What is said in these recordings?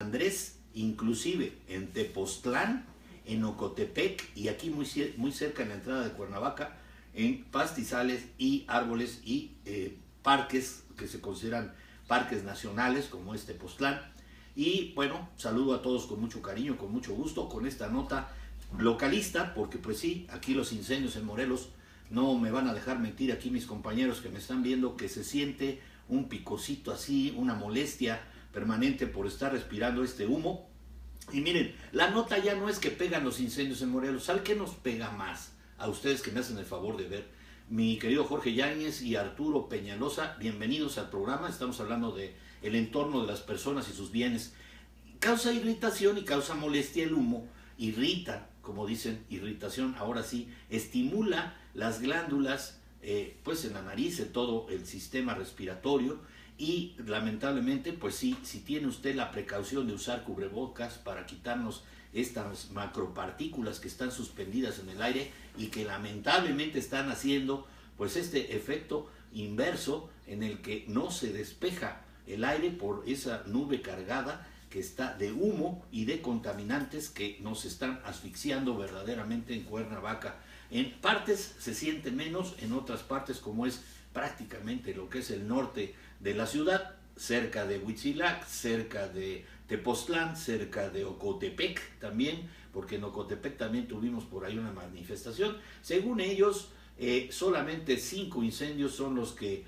Andrés, inclusive en Tepoztlán, en Ocotepec y aquí muy cerca en la entrada de Cuernavaca, en pastizales y árboles y parques que se consideran parques nacionales como este Tepoztlán. Y bueno, saludo a todos con mucho cariño, con mucho gusto, con esta nota localista, porque pues sí, aquí los incendios en Morelos no me van a dejar mentir aquí mis compañeros que me están viendo, que se siente un picocito así, una molestia permanente por estar respirando este humo. Y miren, la nota ya no es que pegan los incendios en Morelos, ¿sabe qué nos pega más? A ustedes que me hacen el favor de ver. Mi querido Jorge Yáñez y Arturo Peñalosa, bienvenidos al programa. Estamos hablando de el entorno de las personas y sus bienes. Causa irritación y causa molestia el humo, irrita, como dicen, irritación, ahora sí, estimula las glándulas, pues en la nariz, en todo el sistema respiratorio, y lamentablemente, pues sí, si tiene usted la precaución de usar cubrebocas para quitarnos estas macropartículas que están suspendidas en el aire y que lamentablemente están haciendo pues este efecto inverso en el que no se despeja el aire por esa nube cargada que está de humo y de contaminantes que nos están asfixiando verdaderamente en Cuernavaca. En partes se siente menos, en otras partes, como es prácticamente lo que es el norte de la ciudad, cerca de Huitzilac, cerca de Tepoztlán, cerca de Ocotepec también, porque en Ocotepec también tuvimos por ahí una manifestación. Según ellos, solamente 5 incendios son los que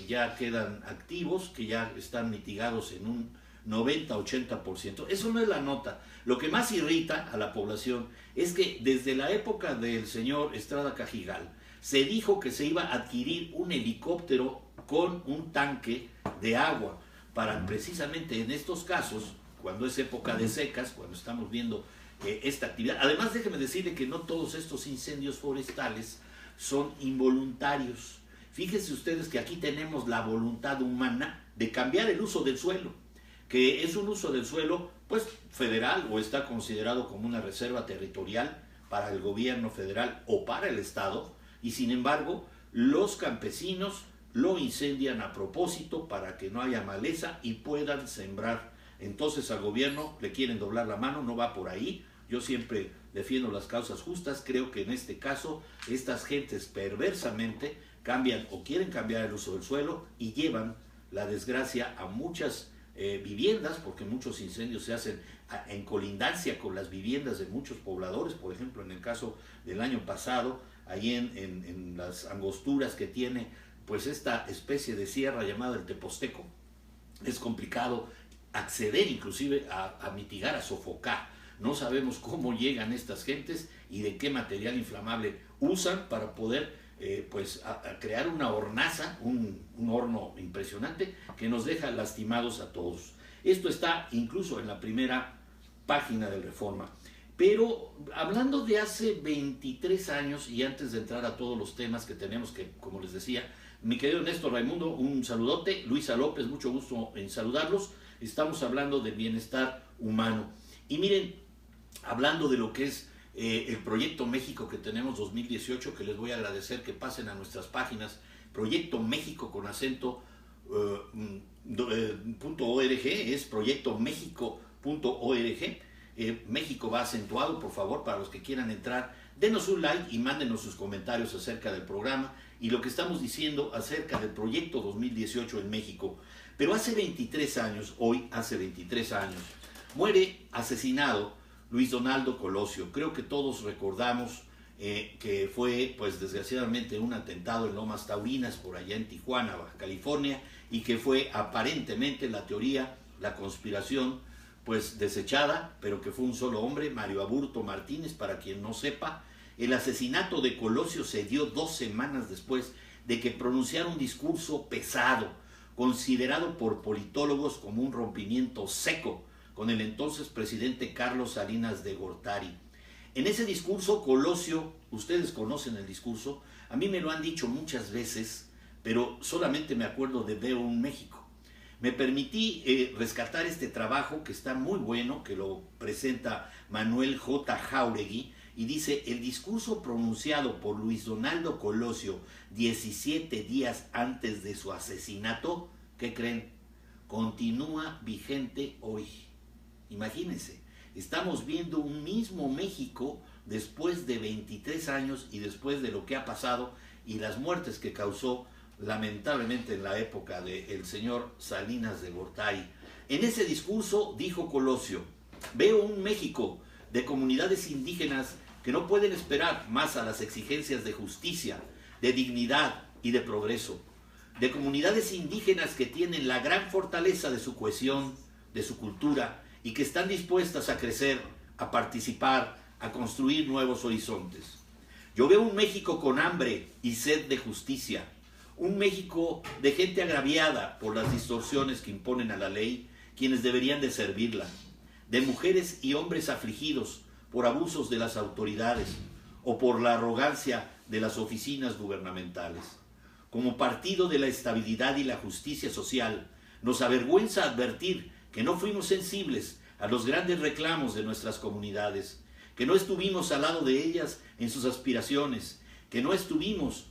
ya quedan activos, que ya están mitigados en un 90-80%. Eso no es la nota. Lo que más irrita a la población es que desde la época del señor Estrada Cajigal se dijo que se iba a adquirir un helicóptero con un tanque de agua para precisamente en estos casos, cuando es época de secas, cuando estamos viendo esta actividad. Además, déjenme decirle que no todos estos incendios forestales son involuntarios. Fíjense ustedes que aquí tenemos la voluntad humana de cambiar el uso del suelo, que es un uso del suelo pues federal o está considerado como una reserva territorial para el gobierno federal o para el estado, y sin embargo los campesinos lo incendian a propósito para que no haya maleza y puedan sembrar. Entonces al gobierno le quieren doblar la mano, no va por ahí. Yo siempre defiendo las causas justas, creo que en este caso estas gentes perversamente cambian o quieren cambiar el uso del suelo y llevan la desgracia a muchas viviendas, porque muchos incendios se hacen en colindancia con las viviendas de muchos pobladores. Por ejemplo, en el caso del año pasado, ahí en las angosturas que tiene pues esta especie de sierra llamada el Teposteco, es complicado acceder inclusive a mitigar, a sofocar. No sabemos cómo llegan estas gentes y de qué material inflamable usan para poder a crear una hornaza, un horno impresionante que nos deja lastimados a todos. Esto está incluso en la primera página del Reforma. Pero hablando de hace 23 años, y antes de entrar a todos los temas que tenemos, que como les decía, mi querido Néstor Raimundo, un saludote, Luisa López, mucho gusto en saludarlos. Estamos hablando del bienestar humano. Y miren, hablando de lo que es el Proyecto México que tenemos 2018, que les voy a agradecer que pasen a nuestras páginas, Proyecto México con acento .org, es proyectomexico.org. México va acentuado, por favor, para los que quieran entrar, denos un like y mándenos sus comentarios acerca del programa y lo que estamos diciendo acerca del proyecto 2018 en México. Pero hace 23 años, hoy hace 23 años, muere asesinado Luis Donaldo Colosio. Creo que todos recordamos que fue, pues desgraciadamente, un atentado en Lomas Taurinas, por allá en Tijuana, Baja California, y que fue aparentemente la teoría, la conspiración, pues desechada, pero que fue un solo hombre, Mario Aburto Martínez, para quien no sepa. El asesinato de Colosio se dio 2 semanas después de que pronunciara un discurso pesado, considerado por politólogos como un rompimiento seco con el entonces presidente Carlos Salinas de Gortari. En ese discurso, Colosio, ustedes conocen el discurso, a mí me lo han dicho muchas veces, pero solamente me acuerdo de Veo un México. Me permití rescatar este trabajo que está muy bueno, que lo presenta Manuel J. Jáuregui, y dice: el discurso pronunciado por Luis Donaldo Colosio 17 días antes de su asesinato, ¿qué creen? continúa vigente hoy. Imagínense, estamos viendo un mismo México después de 23 años y después de lo que ha pasado y las muertes que causó lamentablemente en la época del señor Salinas de Gortari. En ese discurso dijo Colosio: veo un México de comunidades indígenas que no pueden esperar más a las exigencias de justicia, de dignidad y de progreso, de comunidades indígenas que tienen la gran fortaleza de su cohesión, de su cultura, y que están dispuestas a crecer, a participar, a construir nuevos horizontes. Yo veo un México con hambre y sed de justicia, un México de gente agraviada por las distorsiones que imponen a la ley quienes deberían de servirla, de mujeres y hombres afligidos por abusos de las autoridades o por la arrogancia de las oficinas gubernamentales. Como partido de la estabilidad y la justicia social, nos avergüenza advertir que no fuimos sensibles a los grandes reclamos de nuestras comunidades, que no estuvimos al lado de ellas en sus aspiraciones, que no estuvimos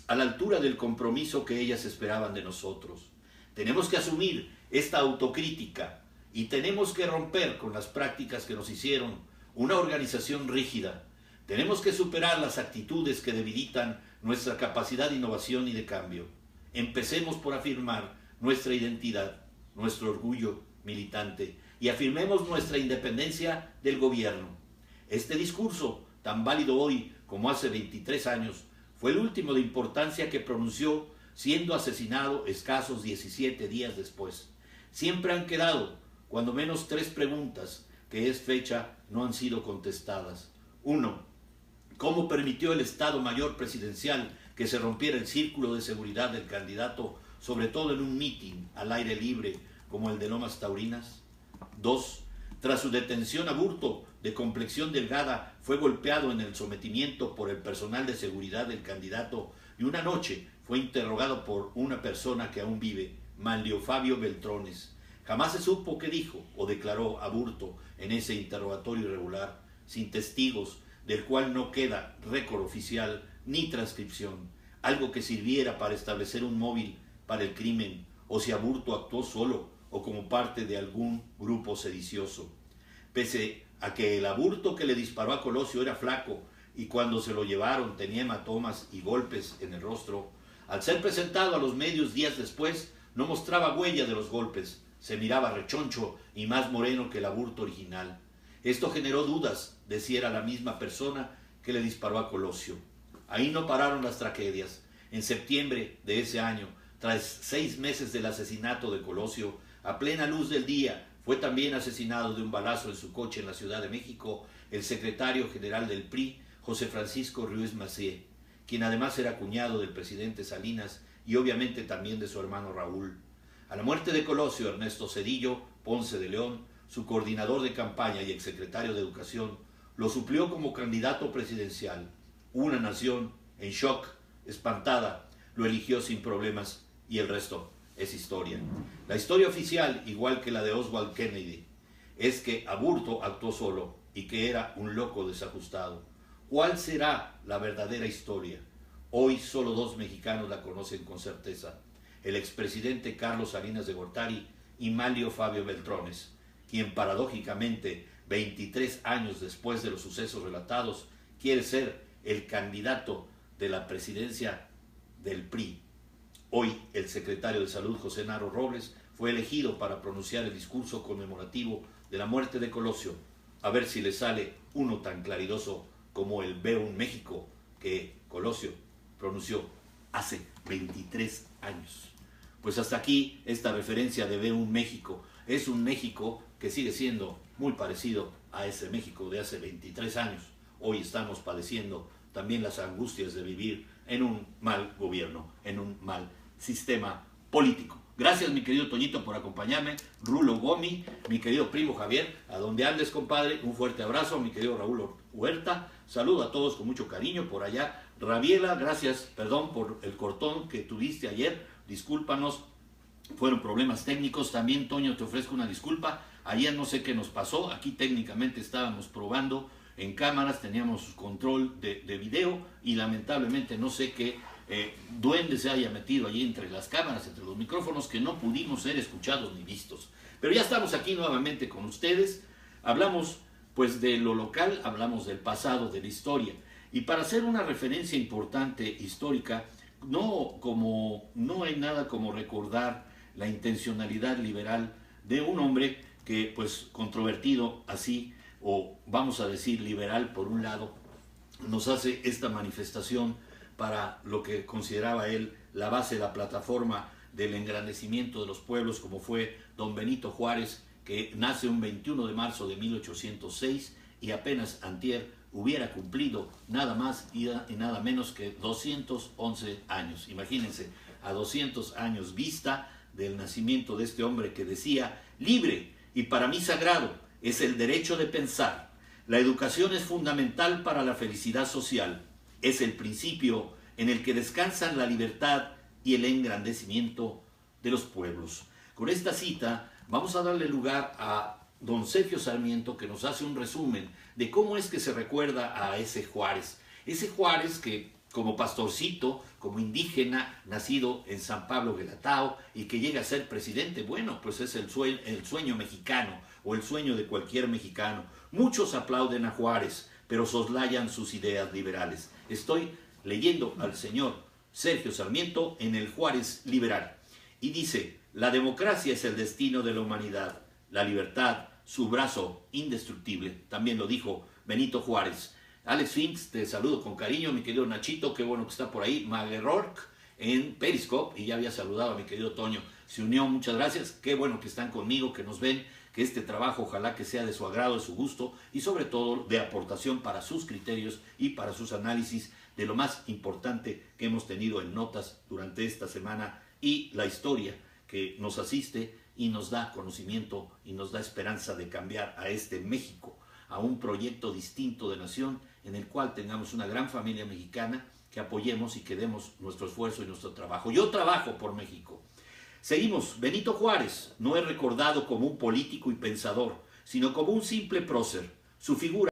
a la altura del compromiso que ellas esperaban de nosotros. Tenemos que asumir esta autocrítica y tenemos que romper con las prácticas que nos hicieron una organización rígida. Tenemos que superar las actitudes que debilitan nuestra capacidad de innovación y de cambio. Empecemos por afirmar nuestra identidad, nuestro orgullo militante y afirmemos nuestra independencia del gobierno. Este discurso, tan válido hoy como hace 23 años, fue el último de importancia que pronunció siendo asesinado escasos 17 días después. Siempre han quedado, cuando menos, 3 preguntas que es fecha no han sido contestadas. 1. ¿Cómo permitió el Estado Mayor Presidencial que se rompiera el círculo de seguridad del candidato, sobre todo en un mitin al aire libre como el de Lomas Taurinas? 2. Tras su detención, Aburto, de complexión delgada, fue golpeado en el sometimiento por el personal de seguridad del candidato y una noche fue interrogado por una persona que aún vive, Manlio Fabio Beltrones. Jamás se supo qué dijo o declaró Aburto en ese interrogatorio irregular, sin testigos, del cual no queda récord oficial ni transcripción, algo que sirviera para establecer un móvil para el crimen, o si Aburto actuó solo o como parte de algún grupo sedicioso. Pese a que el Aburto que le disparó a Colosio era flaco y cuando se lo llevaron tenía hematomas y golpes en el rostro, al ser presentado a los medios días después no mostraba huella de los golpes, se miraba rechoncho y más moreno que el Aburto original. Esto generó dudas de si era la misma persona que le disparó a Colosio. Ahí no pararon las tragedias. En septiembre de ese año, tras 6 meses del asesinato de Colosio, a plena luz del día, fue también asesinado de un balazo en su coche en la Ciudad de México el secretario general del PRI, José Francisco Ruiz Massieu, quien además era cuñado del presidente Salinas y obviamente también de su hermano Raúl. A la muerte de Colosio, Ernesto Zedillo Ponce de León, su coordinador de campaña y exsecretario de Educación, lo suplió como candidato presidencial. Una nación en shock, espantada, lo eligió sin problemas y el resto es historia. La historia oficial, igual que la de Oswald Kennedy, es que Aburto actuó solo y que era un loco desajustado. ¿Cuál será la verdadera historia? Hoy solo 2 mexicanos la conocen con certeza: el expresidente Carlos Salinas de Gortari y Manlio Fabio Beltrones, quien paradójicamente, 23 años después de los sucesos relatados, quiere ser el candidato de la presidencia del PRI. Hoy el secretario de Salud, José Narro Robles, fue elegido para pronunciar el discurso conmemorativo de la muerte de Colosio. A ver si le sale uno tan claridoso como el Veo un México que Colosio pronunció hace 23 años. Pues hasta aquí esta referencia de Veo un México. Es un México que sigue siendo muy parecido a ese México de hace 23 años. Hoy estamos padeciendo también las angustias de vivir en un mal gobierno, en un mal sistema político. Gracias, mi querido Toñito, por acompañarme. Rulo Gomi, mi querido primo Javier, a donde andes, compadre, un fuerte abrazo. Mi querido Raúl Huerta, saludo a todos con mucho cariño por allá. Rabiela, gracias, perdón por el cortón que tuviste ayer, discúlpanos, fueron problemas técnicos. También, Toño, te ofrezco una disculpa. Ayer no sé qué nos pasó, aquí técnicamente estábamos probando en cámaras, teníamos control de video y lamentablemente no sé qué duende se haya metido allí entre las cámaras, entre los micrófonos, que no pudimos ser escuchados ni vistos. Pero ya estamos aquí nuevamente con ustedes. Hablamos pues de lo local, hablamos del pasado, de la historia. Y para hacer una referencia importante histórica, no hay nada como recordar la intencionalidad liberal de un hombre que, pues, controvertido así, o vamos a decir liberal por un lado, nos hace esta manifestación para lo que consideraba él la base, la plataforma del engrandecimiento de los pueblos, como fue don Benito Juárez, que nace un 21 de marzo de 1806 y apenas antier hubiera cumplido nada más y nada menos que 211 años. Imagínense, a 200 años vista del nacimiento de este hombre que decía: libre y para mí sagrado es el derecho de pensar. La educación es fundamental para la felicidad social. Es el principio en el que descansan la libertad y el engrandecimiento de los pueblos. Con esta cita vamos a darle lugar a don Sergio Sarmiento, que nos hace un resumen de cómo es que se recuerda a ese Juárez. Ese Juárez que, como pastorcito, como indígena, nacido en San Pablo Guelatao y que llega a ser presidente, bueno, pues es el sueño mexicano o el sueño de cualquier mexicano. Muchos aplauden a Juárez, pero soslayan sus ideas liberales. Estoy leyendo al señor Sergio Sarmiento en el Juárez liberal y dice: la democracia es el destino de la humanidad, la libertad, su brazo indestructible. También lo dijo Benito Juárez. Alex Finks, te saludo con cariño, mi querido Nachito, qué bueno que está por ahí. Maguerrork en Periscope, y ya había saludado a mi querido Toño, se unió, muchas gracias, qué bueno que están conmigo, que nos ven, que este trabajo ojalá que sea de su agrado, de su gusto y sobre todo de aportación para sus criterios y para sus análisis de lo más importante que hemos tenido en notas durante esta semana y la historia que nos asiste y nos da conocimiento y nos da esperanza de cambiar a este México, a un proyecto distinto de nación en el cual tengamos una gran familia mexicana que apoyemos y que demos nuestro esfuerzo y nuestro trabajo. Yo trabajo por México. Seguimos. Benito Juárez no es recordado como un político y pensador, sino como un simple prócer. Su figura